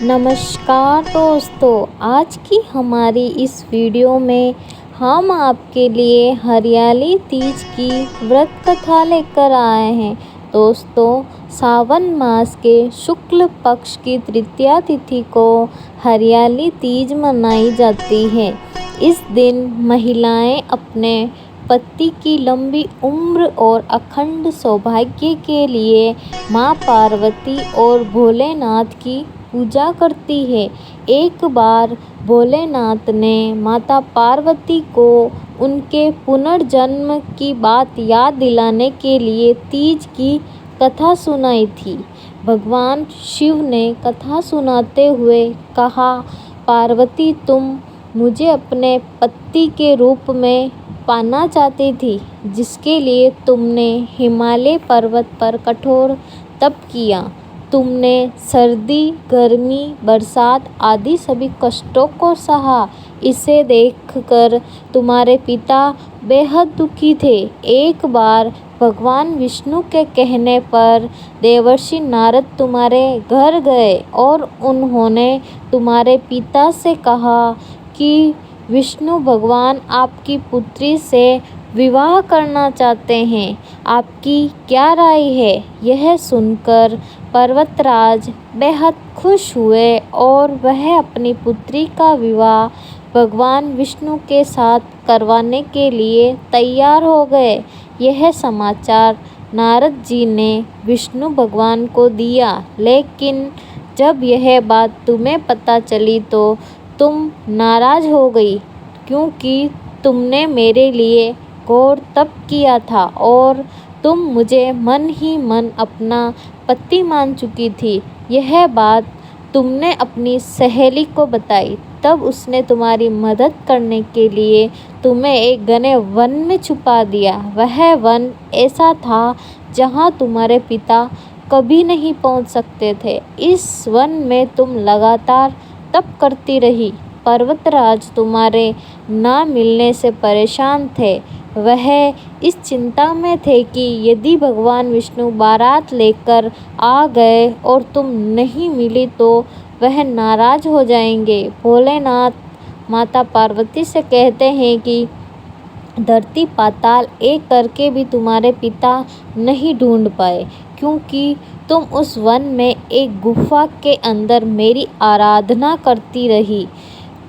नमस्कार दोस्तों, आज की हमारी इस वीडियो में हम आपके लिए हरियाली तीज की व्रत कथा लेकर आए हैं। दोस्तों, सावन मास के शुक्ल पक्ष की तृतीया तिथि को हरियाली तीज मनाई जाती है। इस दिन महिलाएं अपने पति की लंबी उम्र और अखंड सौभाग्य के लिए मां पार्वती और भोलेनाथ की पूजा करती है। एक बार भोलेनाथ ने माता पार्वती को उनके पुनर्जन्म की बात याद दिलाने के लिए तीज की कथा सुनाई थी। भगवान शिव ने कथा सुनाते हुए कहा, पार्वती, तुम मुझे अपने पति के रूप में पाना चाहती थी, जिसके लिए तुमने हिमालय पर्वत पर कठोर तप किया। तुमने सर्दी, गर्मी, बरसात आदि सभी कष्टों को सहा। इसे देखकर तुम्हारे पिता बेहद दुखी थे। एक बार भगवान विष्णु के कहने पर देवर्षि नारद तुम्हारे घर गए और उन्होंने तुम्हारे पिता से कहा कि विष्णु भगवान आपकी पुत्री से विवाह करना चाहते हैं। आपकी क्या राय है? यह सुनकर पर्वतराज बेहद खुश हुए और वह अपनी पुत्री का विवाह भगवान विष्णु के साथ करवाने के लिए तैयार हो गए। यह समाचार नारद जी ने विष्णु भगवान को दिया, लेकिन जब यह बात तुम्हें पता चली तो तुम नाराज हो गई, क्योंकि तुमने मेरे लिए घोर तप किया था और तुम मुझे मन ही मन अपना पति मान चुकी थी। यह बात तुमने अपनी सहेली को बताई, तब उसने तुम्हारी मदद करने के लिए तुम्हें एक घने वन में छुपा दिया। वह वन ऐसा था जहाँ तुम्हारे पिता कभी नहीं पहुँच सकते थे। इस वन में तुम लगातार तप करती रही। पर्वतराज तुम्हारे ना मिलने से परेशान थे। वह इस चिंता में थे कि यदि भगवान विष्णु बारात लेकर आ गए और तुम नहीं मिली तो वह नाराज हो जाएंगे। भोलेनाथ माता पार्वती से कहते हैं कि धरती पाताल एक करके भी तुम्हारे पिता नहीं ढूंढ पाए, क्योंकि तुम उस वन में एक गुफा के अंदर मेरी आराधना करती रही।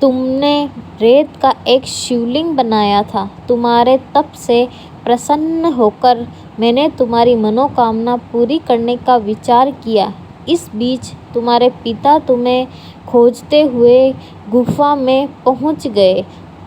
तुमने रेत का एक शिवलिंग बनाया था। तुम्हारे तप से प्रसन्न होकर मैंने तुम्हारी मनोकामना पूरी करने का विचार किया। इस बीच तुम्हारे पिता तुम्हें खोजते हुए गुफा में पहुंच गए।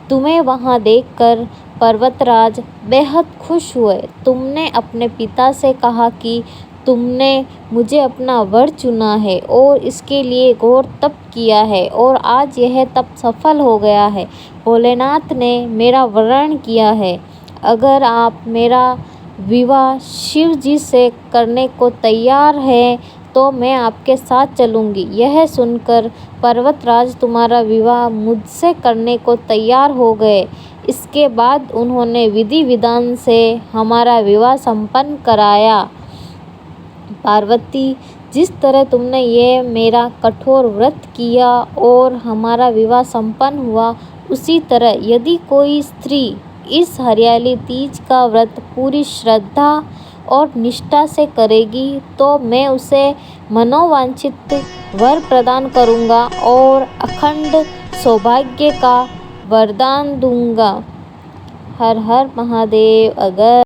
तुम्हें वहां देखकर पर्वतराज बेहद खुश हुए। तुमने अपने पिता से कहा कि तुमने मुझे अपना वर चुना है और इसके लिए घोर तप किया है और आज यह तप सफल हो गया है। भोलेनाथ ने मेरा वरण किया है। अगर आप मेरा विवाह शिव जी से करने को तैयार हैं तो मैं आपके साथ चलूँगी। यह सुनकर पर्वतराज तुम्हारा विवाह मुझसे करने को तैयार हो गए। इसके बाद उन्होंने विधि विधान से हमारा विवाह संपन्न कराया। पार्वती, जिस तरह तुमने ये मेरा कठोर व्रत किया और हमारा विवाह संपन्न हुआ, उसी तरह यदि कोई स्त्री इस हरियाली तीज का व्रत पूरी श्रद्धा और निष्ठा से करेगी तो मैं उसे मनोवांछित वर प्रदान करूँगा और अखंड सौभाग्य का वरदान दूंगा। हर हर महादेव। अगर